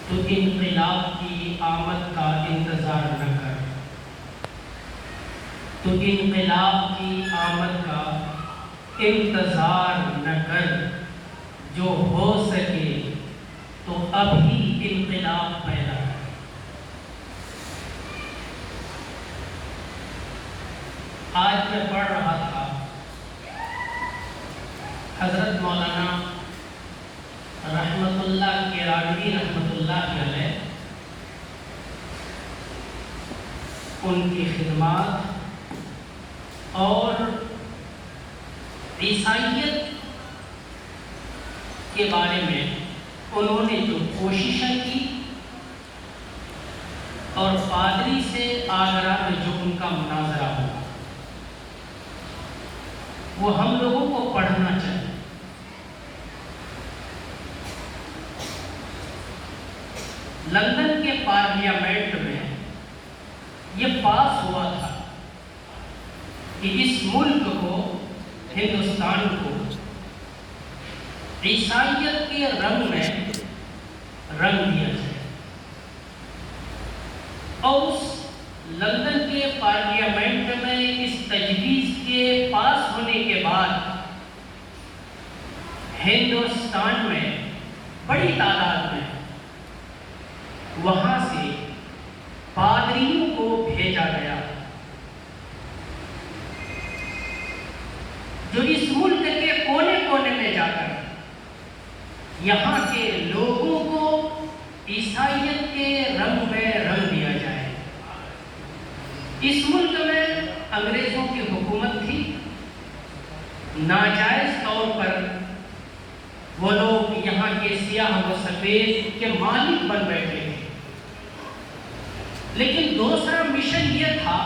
تو انقلاب کی آمد کا انتظار نہ کر، تو انقلاب کی آمد کا انتظار نہ کر، جو ہو سکے تو ابھی انقلاب پیدا کر۔ آج میں پڑھ رہا تھا حضرت مولانا رحمت اللہ کیرانوی رحمت اللہ علیہ، ان کی خدمات اور عیسائیت کے بارے میں انہوں نے جو کوششیں کی اور پادری سے آگرہ میں جو ان کا مناظرہ ہوا، وہ ہم لوگوں کو پڑھنا چاہیے۔ لندن کے پارلیمنٹ میں یہ پاس ہوا تھا کہ اس ملک کو، ہندوستان کو، عیسائیت کے رنگ میں رنگ دیا جائے، اور اس لندن کے پارلیمنٹ میں اس تجویز کے پاس ہونے کے بعد ہندوستان میں بڑی تعداد میں وہاں سے پادریوں کو بھیجا گیا جو اس ملک کے کونے کونے میں جا کر یہاں کے لوگوں کو عیسائیت کے رنگ میں رنگ دیا جائے۔ اس ملک میں انگریزوں کی حکومت تھی، ناجائز طور پر وہ لوگ یہاں کے سیاہ و سفید کے مالک بن بیٹھے تھے، لیکن دوسرا مشن یہ تھا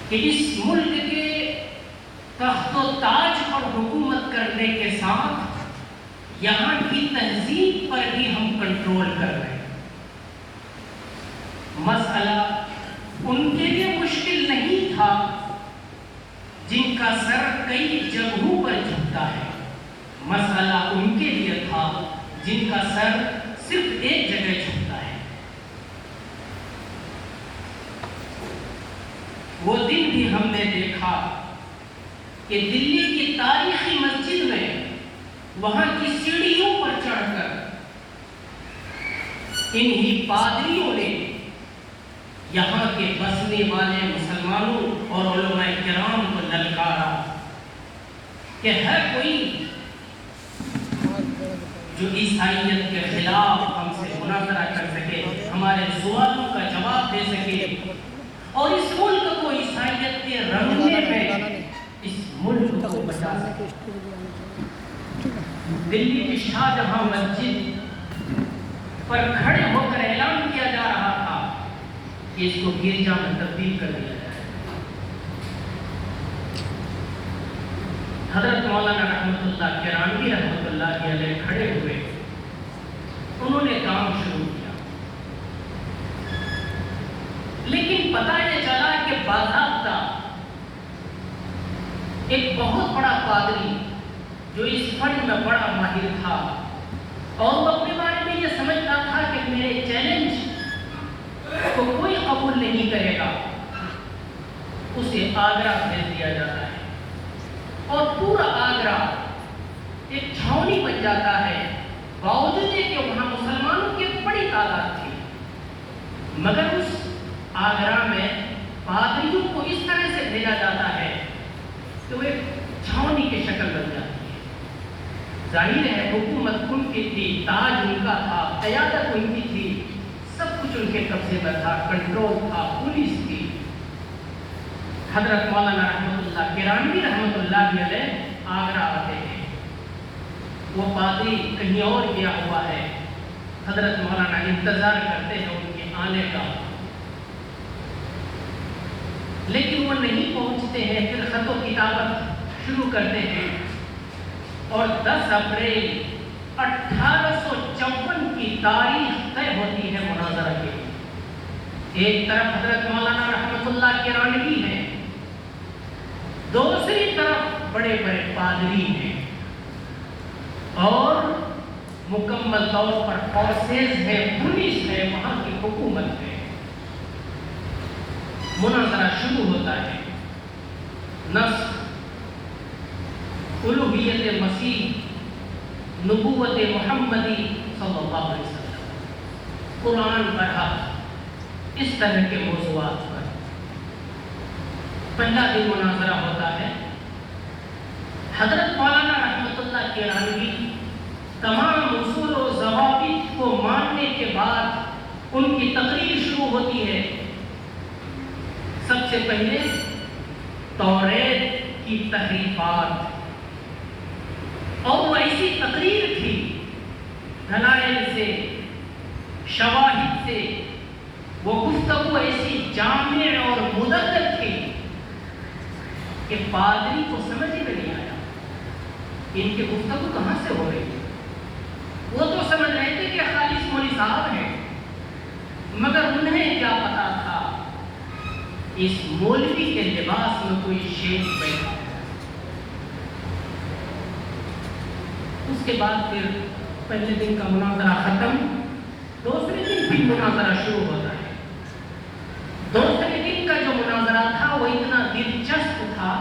کہ اس ملک کے تخت و تاج پر حکومت کرنے کے ساتھ یہاں کی تہذیب پر بھی ہم کنٹرول کر رہے ہیں۔ مسئلہ ان کے لیے مشکل نہیں تھا جن کا سر کئی جگہوں پر جھکتا ہے، مسئلہ ان کے لیے تھا جن کا سر صرف ایک جگہ جھکتا ہے۔ وہ دن بھی ہم نے دیکھا کہ دلی کی تاریخی مسجد میں وہاں کی سیڑھیوں پر چڑھ کر انہی پادریوں نے یہاں کے بسنے والے مسلمانوں اور علماء کرام کو للکارا کہ ہے کوئی جو عیسائیت کے خلاف ہم سے مناظرہ کر سکے، ہمارے سوالوں کا جواب دے سکے اور اس ملک کو عیسائیت کے رنگنے میں اس ملک کو بچا سکے۔ دلی کی شاہجہاں مسجد پر کھڑے ہو کر اعلان کیا جا رہا تھا کہ اس کو گرجا میں تبدیل کر دیا جائے۔ حضرت مولانا رحمت اللہ کیرانوی رحمت اللہ علیہ کھڑے ہوئے، انہوں نے کام شروع کیا، لیکن پتہ یہ چلا کہ باضابطہ ایک بہت بڑا پادری جو اس فن میں بڑا ماہر تھا اور وہ اپنے بارے میں یہ سمجھتا تھا کہ میرے چیلنج کو کوئی قبول نہیں کرے گا، اسے آگرہ بھیج دیا جاتا ہے اور پورا آگرہ ایک چھاؤنی بن جاتا ہے، باوجود کہ وہاں مسلمانوں کی بڑی تعداد تھی، مگر اس آگرہ میں پادریوں کو اس طرح سے بھیجا جاتا ہے کہ وہ ایک چھاؤنی کی شکل بن جاتی ہے۔ ظاہر ہے حکومت ان کی تھی، تاج ان کا تھا، قیادت ان کی تھی، سب کچھ ان کے قبضے میں تھا، کنٹرول تھا، پولیس تھی۔ حضرت مولانا رحمت اللہ کیرانوی رحمت اللہ علیہ آگرہ آتے ہیں، وہ پادری کہیں اور گیا ہوا ہے، حضرت مولانا انتظار کرتے ہیں ان کے آنے کا، لیکن وہ نہیں پہنچتے ہیں۔ پھر خط و کتابت شروع کرتے ہیں اور 10 اپریل 1854 کی تاریخ طے ہوتی ہے مناظرہ کے لیے۔ ایک طرف حضرت مولانا رحمت اللہ کیرانوی ہیں، دوسری طرف بڑے بڑے پادری ہیں، اور मुकम्मल तौर पर फोर्सेज है, पुलिस है, वहां की हुकूमत है। मुनाजरा शुरू होता है। नस्ख, उलूहियत मसीह, नबूवत मुहम्मदी सल्लल्लाहु अलैहि वसल्लम, कुरान पढ़ा, इस तरह के मौज़ूआत पर पहला दिन मुनाजरा होता है। हजरत मौलाना रहमतुल्लाह किरानी तमाम उसूल और ज़वाबित को मानने के बाद उनकी तकरीर शुरू होती है। सबसे पहले तौरेत की तहरीफात, और वो ऐसी तकरीर थी, दलाइल से, शवाहिद से, वो गुफ्तगू ऐसी जामिअ और मुदक्कर थी कि पादरी को समझ ही नहीं आया इनकी गुफ्तगू कहाँ से हो रही है। वो तो समझ रहे थे कि खालिस मौलवी साहब हैं, मगर उन्हें क्या पता था इस मौलवी के लिबास में कोई शेख बैठा है। उसके बाद फिर पहले दिन का मुनाजरा खत्म, दूसरे दिन फिर मुनाजरा शुरू होता है। दूसरे दिन का जो मुनाजरा था वो इतना दिलचस्प था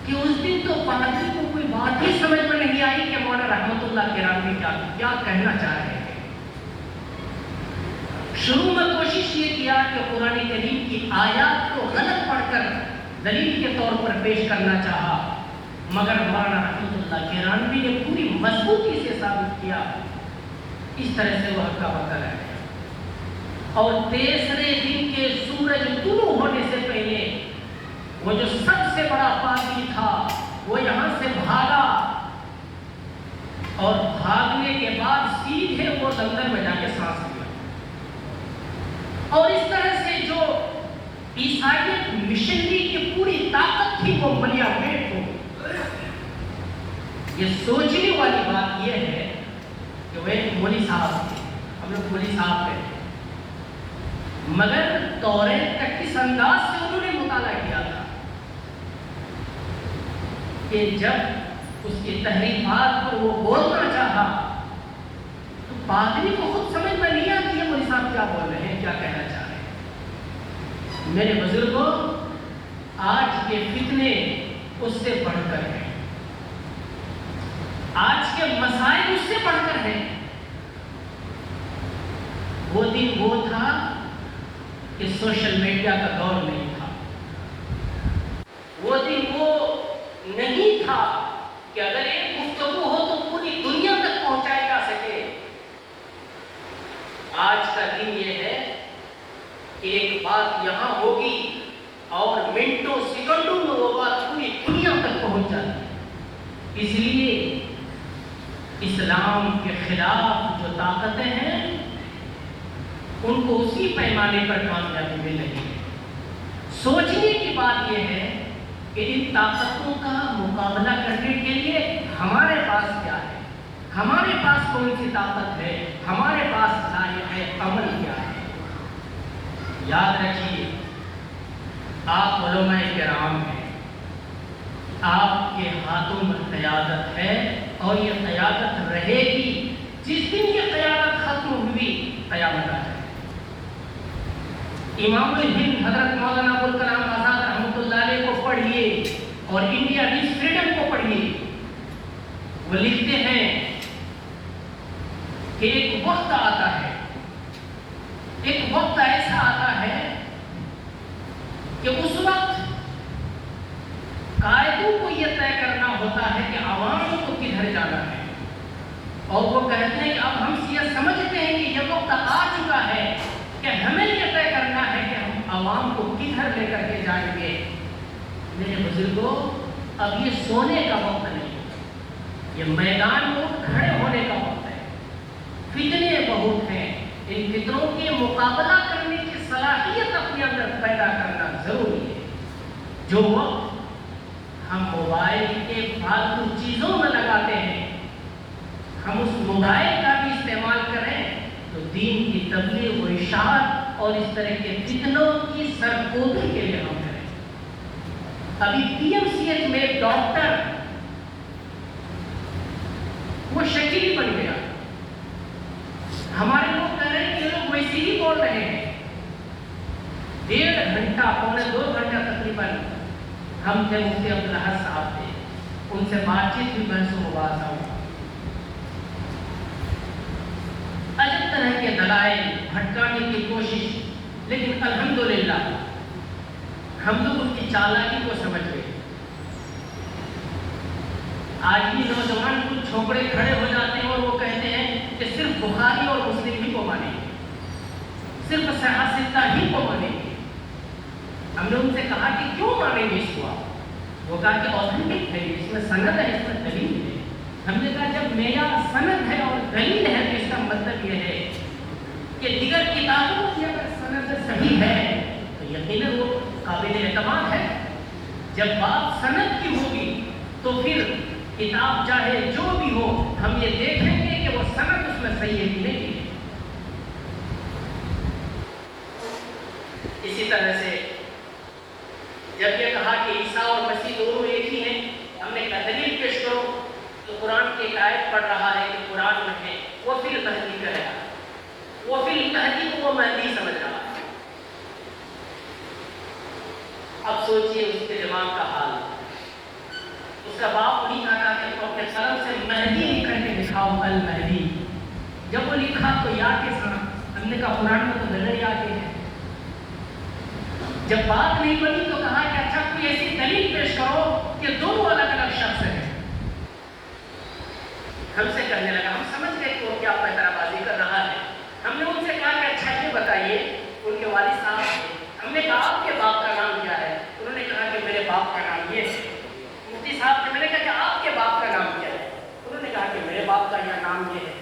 कि उस दिन तो पादरी को कोई बात ही समझ में नहीं आई कि मौलाना रहमतुल्लाह किरानी क्या कहना चाह रहे थे। शुरू में कोशिश ये किया कि कुरान करीम की आयत को गलत पढ़कर दलील के तौर पर पेश करना चाहा, मगर मौलाना रहमतुल्लाह किरानी ने पूरी मजबूती से साबित किया। इस तरह से वह हक्का बक्का रह गया। और तीसरे दिन के सूरज तुलू होने से पहले वो जो सबसे बड़ा पापी था वो यहाँ से भागा, और भागने के बाद सीधे वो लंदन में जाके सांस लिया। और इस तरह से जो ईसाइयत मिशनरी की पूरी ताकत थी वो मलियामेट हो। ये सोचने वाली बात यह है कि वो एक मौलवी साहब थे, हम लोग मौलवी साहब थे, मगर तौरेत का किस अंदाज से उन्होंने मुताला किया था कि जब उसकी तहरीफात पर वो बोलना चाहा तो पादरी को खुद समझ में नहीं आती है मौलवी साहब क्या बोल रहे हैं, क्या कहना चाह रहे हैं। मेरे बुजुर्गों, आज के फितने उससे बढ़कर हैं, आज के मसाइल उससे बढ़कर हैं। वो दिन वो था कि सोशल मीडिया का दौर नहीं था। वो दिन वो नहीं था कि अगर एक गुफ्तगू हो तो पूरी दुनिया तक पहुंचाई जा सके। आज का दिन ये है कि एक बात यहां होगी और मिनटों सेकंडों में वो बात पूरी दुनिया तक पहुंच जाती है। इसलिए इस्लाम के खिलाफ जो ताकतें हैं उनको उसी पैमाने पर कामयाबी मिल रही है। सोचने की बात यह है कि इन ताकतों का मुकाबला करने के लिए हमारे पास क्या है, हमारे पास कौन सी ताकत है, हमारे पास लायक अमल क्या है। याद रखिए, आप उलमाए किराम हैं, आपके हाथों में क़यादत है और ये क़यादत रहेगी। जिस दिन ये क़यादत खत्म हुई, क़यामत आ जाए। इमामुल हिंद हजरत मौलाना अबुल कलाम आज़ाद रहमतुल्लाह अलैह को पढ़िए और इंडिया रीच फ्रीडम को पढ़िए। वो लिखते हैं कि एक वक्त आता है, एक वक्त ऐसा आता है कि उस वक्त कायदों को यह तय करना होता है कि आवाम को किधर जाना है। और वो कहते हैं कि अब हम यह समझते हैं कि यह वक्त आ चुका है कि हमें यह तय करना है कि हम आवाम को किधर लेकर के जाएंगे। मेरे बुजुर्गों, अब ये सोने का वक्त नहीं है, ये मैदान में खड़े होने का वक्त है। फितने बहुत हैं, इन फितनों के मुकाबला करने की सलाहियत अपने अंदर पैदा करना जरूरी है। जो वक्त हम मोबाइल के फालतू चीजों में लगाते हैं, हम उस मोबाइल का भी इस्तेमाल करें तो दीन की तबलीग व इशाअत और इस तरह के फितनों की सरकोबी के लिए हम करें। अभी पीएमसीएच में एक डॉक्टर वो शकील बन गया, घंटा पौने 2 घंटा तकरीबन हम थे, मुफ्ती अब्दुल अहद साहब थे, उनसे बातचीत भी, बहस मुबासा हुआ। अजब तरह के दलाइल भटकाने की कोशिश, लेकिन अल्हम्दुलिल्लाह हम लोग उनकी चालाकी को समझ गए। आज भी नौजवान कुछ छोकरे खड़े हो जाते हैं और वो कहते हैं कि सिर्फ बुखारी और मुस्लिम ही को मानेंगे, सिर्फ सहीह सित्ता ही को मानेंगे। हमने उनसे कहा कि क्यों मानेंगे इसको आप? वो कहा कि ऑथेंटिक है, इसमें सनद है, इसमें दलील है। हमने कहा जब मेरा सनद है और दलील है तो इसका मतलब ये है कि दिगर किताबों की अगर सनद सही है तो यकीनन वो काबिल एतमाद है। जब बात सनद की होगी तो फिर किताब चाहे जो भी हो, हम ये देखेंगे कि वो सनद उसमें सही है कि नहीं है। इसी तरह से जब ये कहा कि ईसा और मसीह दोनों एक ही हैं, हमने कहा दलील पेश करो। तो कुरान की एक आयत पढ़ रहा है कि कुरान में है वो फिर महदी करेगा, वो फिर महदी को वो महदी समझ रहा है। अब सोचिए उसके दिमाग का हाल। उसका बाप नहीं कहा कि अपने कलम से महदी लिख करके दिखाओ, अल महदी। जब वो लिखा तो या के साथ, हमने कहा कुरान में तो नजर या के है। जब बात नहीं बनी तो कहा कि अच्छा कोई ऐसी दलील पेश करो कि दोनों अलग अलग शख्स हैं। हमसे कहने लगा, हम समझ गए कि वो क्या पैतराबाजी कर रहा है। हमने उनसे कहा कि अच्छा ये बताइए, उनके वालिद साहब थे, हमने कहा आपके बाप का नाम क्या है? उन्होंने कहा कि मेरे बाप का नाम ये है। मुफ्ती साहब ने, मैंने कहा कि आपके बाप का नाम क्या है? उन्होंने कहा कि मेरे बाप का यह नाम ये है।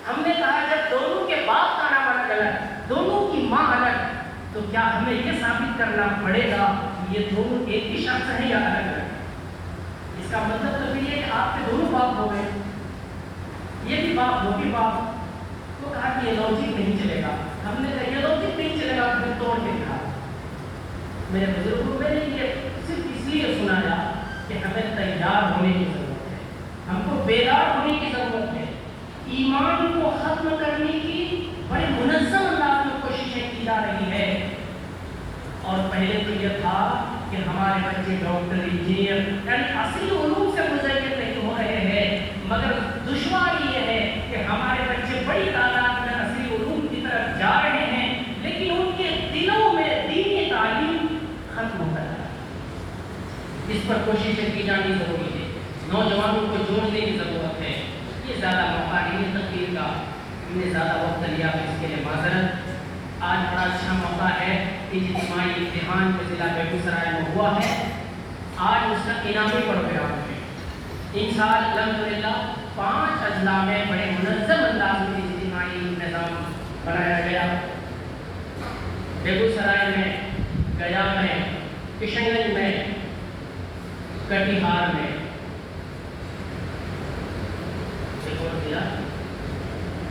हमने कहा जब दोनों के बाप का नाम अलग अलग, दोनों की माँ अलग, तो क्या हमें ये साबित करना पड़ेगा कि ये दोनों एक ही शख्स है या अलग अलग? इसका मतलब तो ये कि आपके दोनों बाप हो गए, ये भी बाप वो भी बाप। तो कहा कि ये लॉजिक नहीं चलेगा। हमने कहा ये लॉजिक नहीं चलेगा, हमने तोड़ के कहा। मेरे बुजुर्गों ने ये सिर्फ इसलिए सुनाया कि हमें तैयार होने की जरूरत है, हमको बेदार होने की जरूरत है। ईमान को खत्म करने की बड़े मुनज़्ज़म अंदाज में कोशिशें की जा रही है। और पहले तो यह था कि हमारे बच्चे डॉक्टर, इंजीनियर, यानी असली उलूम से मुज़य्यन नहीं हो रहे हैं, मगर दुश्वारी ये है कि हमारे बच्चे बड़ी तादाद में असली उलूम की तरफ जा रहे हैं, लेकिन उनके दिलों में दीनी तालीम खत्म हो रहा है। इस पर कोशिशें की जानी जरूरी है, नौजवानों को जोड़ने की जरूरत है। ये ज़्यादा मौका नहीं है तकरीर का, हमने ज़्यादा वक्त लिया तो इसके लिए माजरत। आज बड़ा अच्छा मौका है कि इज्तिमाई इम्तिहान जो ज़िला बेगूसराय में हुआ है, आज उसका इनामी प्रोग्राम है। इन साल अल्हम्दुलिल्लाह 5 अजला में बड़े मुनज़्ज़म अंदाज में इज्तिमाई निज़ाम बनाया गया। बेगूसराय में, गया में, किशनगंज में, कटिहार में